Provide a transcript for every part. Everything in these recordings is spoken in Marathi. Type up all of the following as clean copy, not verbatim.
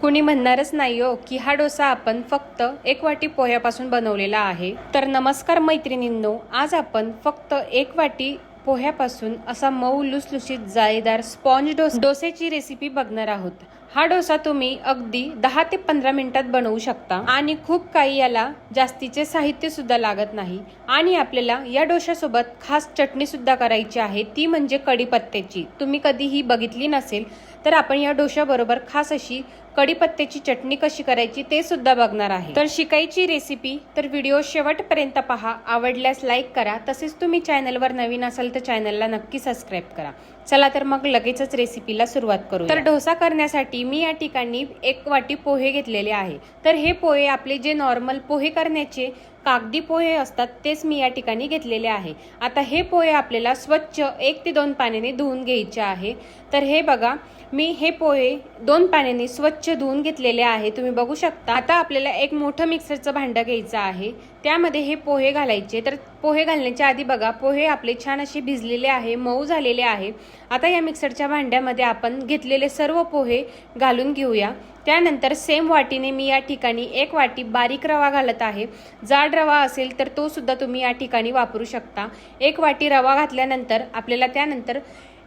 कुणी म्हणणारच नाही हो की हा डोसा आपण फक्त एक वाटी पोह्यापासून बनवलेला आहे। तर नमस्कार मैत्रिणींनो, आज आपण फक्त एक वाटी पोह्यापासून असा मऊ लुसलुशीत जाळीदार स्पॉन्ज डोसेची रेसिपी बघणार आहोत। हा डोसा तुम्ही अगदी 10 ते 15 मिनिटात बनवू शकता आणि खूप काही याला जास्तीचे साहित्य सुद्धा लागत नाही। आणि आपल्याला या डोश्यासोबत खास चटणी सुद्धा करायची आहे, ती म्हणजे कढीपत्त्याची। तुम्ही कधीही बघितली नसेल तर आपण या डोश्याबरोबर खास अशी कढीपत्त्याची चटणी कशी करायची ते सुद्धा बघणार आहे। तर शिकायची रेसिपी तर व्हिडिओ शेवटपर्यंत पहा, आवडल्यास लाईक करा, तसेच तुम्ही चॅनलवर नवीन असाल तर चॅनलला नक्की सबस्क्राईब करा। चला तर मग लगेचच रेसिपीला सुरुवात करू। तर डोसा करण्यासाठी मी या ठिकाणी 1 वाटी पोहे घेतलेले आहे। तर हे पोहे आपले जे नॉर्मल पोहे करण्याचे कागदी पोहे असतात तेच मी या ठिकाणी घेतलेले आहे। आता हे पोहे आपल्याला स्वच्छ 1 ते 2 पाण्याने धुवून घ्यायचे आहे। तर हे बघा, मी हे पोहे 2 पाण्याने स्वच्छ धुवून घेतलेले आहे, तुम्ही बघू शकता। आता आपल्याला एक मोठं मिक्सरचं भांडं घ्यायचं आहे, त्यामध्ये हे पोहे घालायचे। तर पोहे घालण्याच्या आधी बघा, पोहे आपले छान असे भिजलेले आहे, मऊ झालेले आहे। आता या मिक्सरच्या भांड्यामध्ये आपण घेतलेले सर्व पोहे घालून घेऊया। त्यानंतर सेम वाटीने मी या ठिकाणी 1 वाटी बारीक रवा घालत आहे। जाड रवा असेल तर तो सुद्धा तुम्ही या ठिकाणी वापरू शकता। 1 वाटी रवा घातल्यानंतर आपल्याला त्यानंतर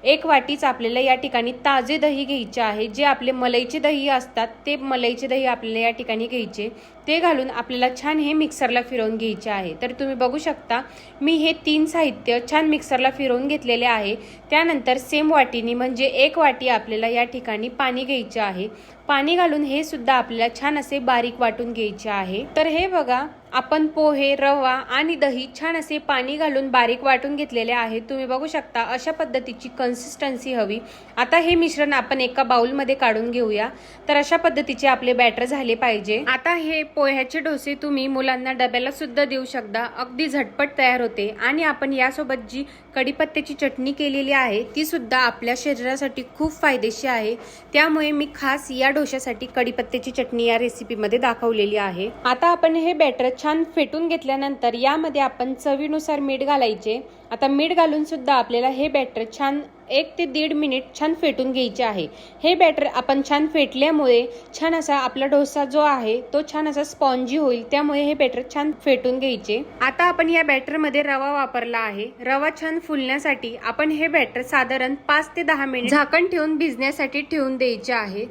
1 वाटीच आपल्याला या ठिकाणी ताजे दही घ्यायचे आहे। जे आपले मलईचे दही असतात ते मलईचे दही आपल्याला या ठिकाणी घ्यायचे, ते घालून आपल्याला छान हे मिक्सरला फिरवून घ्यायचे आहे। तर तुम्ही बघू शकता, मी हे 3 साहित्य छान मिक्सरला फिरवून घेतलेले आहे। त्यानंतर सेम वाटीने म्हणजे 1 वाटी आपल्याला या ठिकाणी पाणी घ्यायचे आहे। पाणी घालून हे सुद्धा आपल्याला छान असे बारीक वाटून घ्यायचे आहे। तर हे बघा, आपण पोहे, रवा आणि दही छान असे पाणी घालून बारीक वाटून घेतलेले आहे। तुम्ही बघू शकता अशा पद्धतीची कन्सिस्टन्सी हवी। आता हे मिश्रण आपण एका बाउलमध्ये काढून घेऊया। तर अशा पद्धतीचे आपले बॅटर झाले पाहिजे। आता हे पोह्याचे डोसे तुम्ही मुलांना डब्याला सुद्धा देऊ शकता, अगदी झटपट तयार होते। आणि आपण यासोबत जी कढीपत्त्याची चटणी केलेली आहे ती सुद्धा आपल्या शरीरासाठी खूप फायदेशीर आहे। त्यामुळे मी खास या डोश्यासाठी कढीपत्त्याची चटणी या रेसिपीमध्ये दाखवलेली आहे। आता आपण हे बॅटर छान फेटून घेतल्यानंतर यामध्ये आपण चवीनुसार मीठ घालायचे। आता मीठ घालून सुद्धा आपल्याला हे बॅटर छान 1 ते 1.5 मिनिट छान फेटून घ्यायचे आहे। हे बॅटर आपण छान फेटल्यामुळे छान असा आपला डोसा जो आहे तो छान असा स्पॉन्जी होईल, त्यामुळे हे बॅटर छान फेटून घ्यायचे। आता आपण या बॅटरमध्ये रवा वापरला आहे। रवा छान फुलण्यासाठी आपण हे बॅटर साधारण 5 ते 10 मिनिट झाकण ठेवून भिजण्यासाठी ठेवून द्यायचे आहे।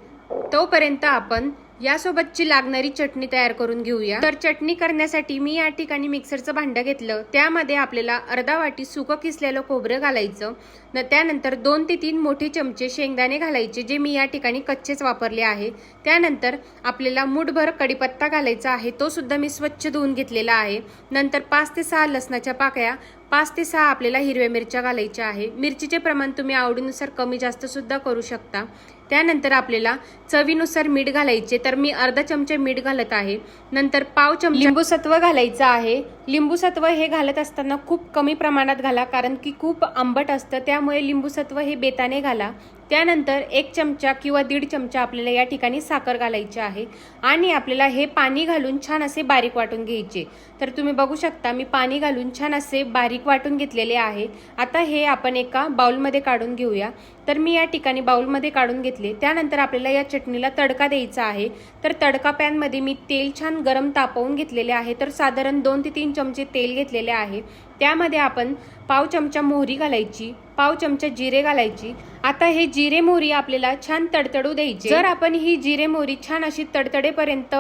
तोपर्यंत आपण यासोबतची लागणारी चटणी तयार करून घेऊया। तर चटणी करण्यासाठी मी या ठिकाणी मिक्सरचं भांडं घेतलं, त्यामध्ये आपल्याला अर्धा वाटी सुकं किसलेलं खोबरं घालायचं। त्यानंतर 2 ते 3 मोठे चमचे शेंगदाणे घालायचे, जे मी या ठिकाणी कच्चेच वापरले आहे। त्यानंतर आपल्याला मूठभर कढीपत्ता घालायचा आहे, तो सुद्धा मी स्वच्छ धुवून घेतलेला आहे। नंतर 5 ते 6 लसणाच्या पाकळ्या, 5 ते 6 आपल्याला हिरव्या मिरच्या घालायच्या आहे। मिरचीचे प्रमाण तुम्ही आवडीनुसार कमी जास्त सुद्धा करू शकता। त्यानंतर आपल्याला चवीनुसार मीठ घालायचे, तर मी अर्धा चमचा मीठ घालत आहे। नंतर पाव चमचा लिंबूसत्व घालायचं आहे। लिंबूसत्व हे घालत असताना खूप कमी प्रमाणात घाला, कारण की खूप आंबट असतं, त्यामुळे लिंबूसत्व हे बेताने घाला। त्यानंतर 1 चमचा किंवा 1.5 चमचा आपल्याला या ठिकाणी साखर घालायची आहे। आणि आपल्याला हे पाणी घालून छान असे बारीक वाटून घ्यायचे। तर तुम्ही बघू शकता, मी पाणी घालून छान असे बारीक वाटून घेतलेले आहे। आता हे आपण एका बाउलमध्ये काढून घेऊया। तर मी या ठिकाणी बाउलमध्ये काढून घेतले। त्यानंतर आपल्याला या चटणीला तडका द्यायचा आहे। तर तडका पॅनमध्ये मी तेल छान गरम तापवून घेतलेले आहे। तर साधारण 2 ते 3 चमचे तेल घेतलेले आहे। त्यामध्ये आपण पाव चमचा मोहरी घालायची, पाव चमचा जिरे घालायची। आता हे जिरे मोहरी आपल्याला छान तडतडू द्यायची। जर आपण ही जिरे मोहरी छान अशी तडतडेपर्यंत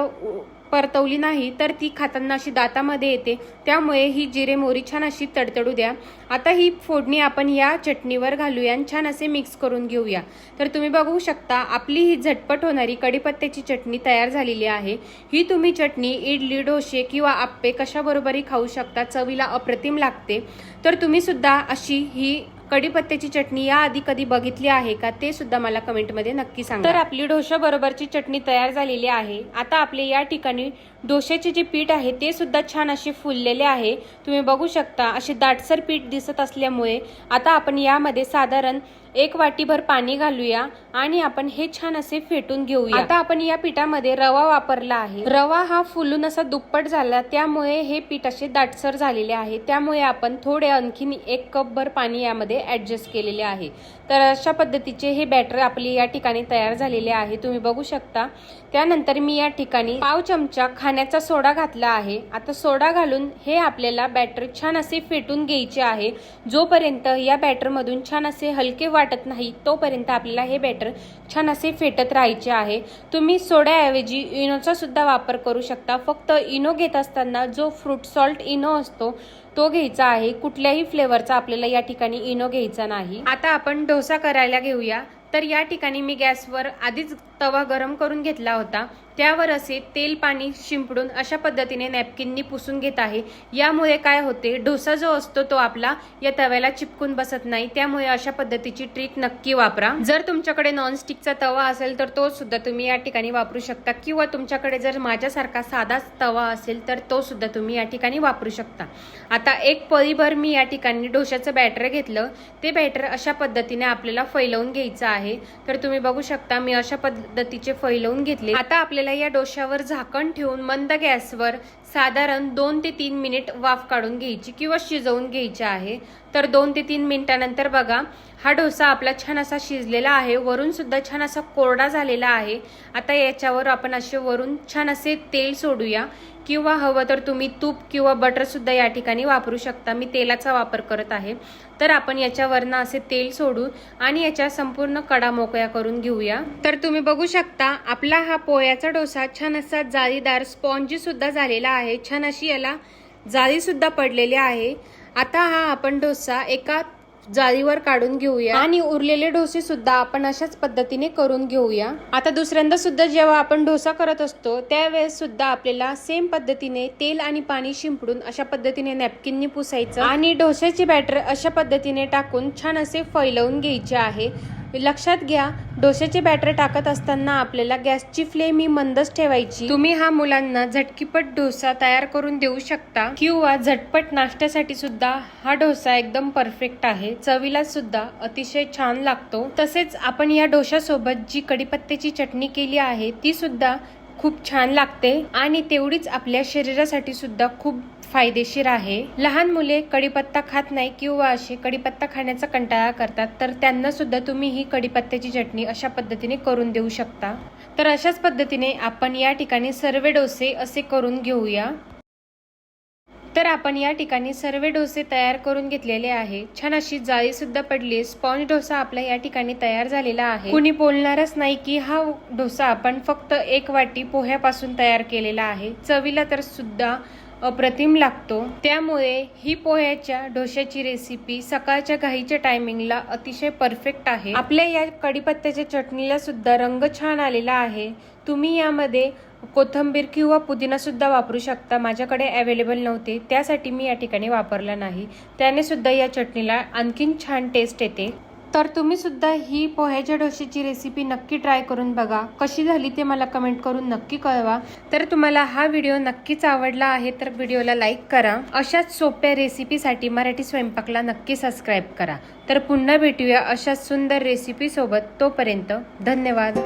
परतवली नाही तर ती खाताना अशी दातामध्ये येते, त्यामुळे ही जिरे मोहरी छान अशी तडतडू द्या। आता ही फोडणी आपण या चटणीवर घालूया आणि छान असे मिक्स करून घेऊया। तर तुम्ही बघू शकता, आपली ही झटपट होणारी कढीपत्त्याची चटणी तयार झालेली आहे। ही तुम्ही चटणी इडली, डोसे किंवा आप्पे कशाबरोबरही खाऊ शकता, चवीला अप्रतिम लागते। तर तुम्ही सुद्धा अशी ही कढीपत्त्याची चटणी याआधी कधी बघितली आहे का, ते सुद्धा मला कमेंटमध्ये नक्की सांगा। तर आपली डोशा बरोबरची चटणी तयार झालेली आहे। आता आपले या ठिकाणी डोश्याचे जे पीठ आहे ते सुद्धा छान असे फुललेले आहे। तुम्ही बघू शकता, असे दाटसर पीठ दिसत असल्यामुळे आता आपण यामध्ये साधारण 1 वाटीभर पाणी घालूया आणि आपण हे छान असे फेटून घेऊया। आता आपण या पिठामध्ये रवा वापरला आहे। रवा हा फुलून असा दुप्पट झाला, त्यामुळे हे पीठ असे दाटसर झालेले आहे। त्यामुळे आपण थोडे आणखीन 1 कपभर पाणी यामध्ये ऍडजस्ट केलेले आहे। तर अशा पद्धतीचे हे बॅटर आपले या ठिकाणी तयार झालेले आहे, तुम्ही बघू शकता। त्यानंतर मी या ठिकाणी पाव चमचा खाण्याचा सोडा घातला आहे। आता सोडा घालून हे आपल्याला बॅटर छान असे फेटून घ्यायचे आहे। जोपर्यंत या बॅटर मधून छान असे हलके वाटत नाही तोपर्यंत आपल्याला हे बॅटर छान असे फेटत राहायचे आहे। तुम्ही सोड्याऐवजी इनोचा सुद्धा वापर करू शकता। फक्त इनो घेत असताना जो फ्रूट सॉल्ट इनो असतो तो घ्यायचा आहे, कुठल्याही फ्लेवरचा आपल्याला या ठिकाणी इनो घ्यायचा नाही। आता आपण डोसा करायला घेऊया। तर या ठिकाणी मी गॅसवर आधीच तवा गरम करून घेतला होता, त्यावर असे तेल पाणी शिंपडून अशा पद्धतीने नॅपकिननी पुसून घेत आहे। यामुळे काय होते, डोसा जो असतो तो आपला या तव्याला चिपकून बसत नाही। त्यामुळे अशा पद्धतीची ट्रिक नक्की वापरा। जर तुमच्याकडे नॉनस्टिकचा तवा असेल तर तो सुद्धा तुम्ही या ठिकाणी वापरू शकता, किंवा तुमच्याकडे जर माझ्यासारखा साधाच तवा असेल तर तो सुद्धा तुम्ही या ठिकाणी वापरू शकता। आता 1 पळीभर मी या ठिकाणी डोशाचं बॅटर घेतलं, ते बॅटर अशा पद्धतीने आपल्याला फैलवून घ्यायचं आहे। तर तुम्ही बघू शकता मी अशा पद्धतीचे फैलवून घेतले। आता आपल्याला या डोश्यावर झाकण ठेवून मंद गॅसवर साधारण 2 ते 3 मिनिट वाफ काढून घ्यायची किंवा शिजवून घ्यायची आहे। तर 2 ते 3 मिनिटानंतर बघा हा डोसा आपला छान असा शिजलेला आहे, वरून सुद्धा छान असा कोरडा झालेला आहे। आता याच्यावर आपण असे वरून छान असे तेल सोडूया, किंवा हवं तर तुम्ही तूप किंवा बटर सुद्धा या ठिकाणी वापरू शकता। मी तेलाचा वापर करत आहे। तर आपण याच्यावरनं असे तेल सोडू आणि याच्या संपूर्ण कडा मोकळ्या करून घेऊया। तर तुम्ही बघू शकता आपला हा पोह्याचा डोसा छान असा जाळीदार स्पॉन्जी सुद्धा झालेला आहे, छान अशी याला जाळी सुद्धा पडलेली आहे। आता हा आपण डोसा एका जाळीवर काढून घेऊया आणि उरलेले डोसे सुद्धा आपण अशाच पद्धतीने करून घेऊया। आता दुसऱ्यांदा सुद्धा जेव्हा आपण डोसा करत असतो त्यावेळेस सुद्धा आपल्याला सेम पद्धतीने तेल आणि पाणी शिंपडून अशा पद्धतीने नॅपकिननी पुसायचं आणि डोश्याचे बॅटर अशा पद्धतीने टाकून छान असे फैलवून घ्यायचे आहे। लक्षात घ्या, डोश्याचे बॅटर टाकत असताना आपल्याला गॅसची फ्लेम ही मंदच ठेवायची। तुम्ही हा मुलांना झटकीपट डोसा तयार करून देऊ शकता, किंवा झटपट नाश्त्यासाठी सुद्धा हा डोसा एकदम परफेक्ट आहे। चवीला सुद्धा अतिशय छान लागतो। तसेच आपण या डोश्यासोबत जी कढीपत्त्याची चटणी केली आहे ती सुद्धा खूप छान लागते आणि तेवढीच आपल्या शरीरासाठी सुद्धा खूप फायदेशीर आहे। लहान मुले कढीपत्ता खात नाही किंवा असे कढीपत्ता खाण्याचा कंटाळा करतात, तर त्यांना सुद्धा तुम्ही ही कढीपत्त्याची चटणी अशा पद्धतीने करून देऊ शकता। तर अशाच पद्धतीने आपण या ठिकाणी सर्व डोसे असे करून घेऊया। तर आपण या ठिकाणी सर्व डोसे तयार करून घेतलेले आहे। छान अशी जाळी सुद्धा पडली, स्पॉन्ज डोसा आपला या ठिकाणी तयार झालेला आहे। कुणी बोलणारच नाही की हा डोसा आपण फक्त 1 वाटी पोह्यापासून तयार केलेला आहे। चवीला तर सुद्धा अप्रतिम लागतो। त्यामुळे ही पोह्याच्या डोश्याची रेसिपी सकाळच्या घाईच्या टायमिंगला अतिशय परफेक्ट आहे। आपल्या या कढीपत्त्याच्या चटणीला सुद्धा रंग छान आलेला आहे। तुम्ही यामध्ये कोथिंबीर किंवा पुदिना सुद्धा वापरू शकता। माझ्याकडे अवेलेबल नव्हते त्यासाठी मी या ठिकाणी वापरला नाही, त्याने सुद्धा या चटणीला आणखीन छान टेस्ट येते। तर तुम्ही सुद्धा ही पोह्याच्या डोश्याची रेसिपी नक्की ट्राय करून बघा, कशी झाली ते मला कमेंट करून नक्की कळवा। तर तुम्हाला हा व्हिडिओ नक्कीच आवडला आहे तर व्हिडिओला लाईक करा। अशाच सोप्या रेसिपीसाठी मराठी स्वयंपाकला नक्की सबस्क्राईब करा। तर पुन्हा भेटूया अशाच सुंदर रेसिपी सोबत, तोपर्यंत धन्यवाद।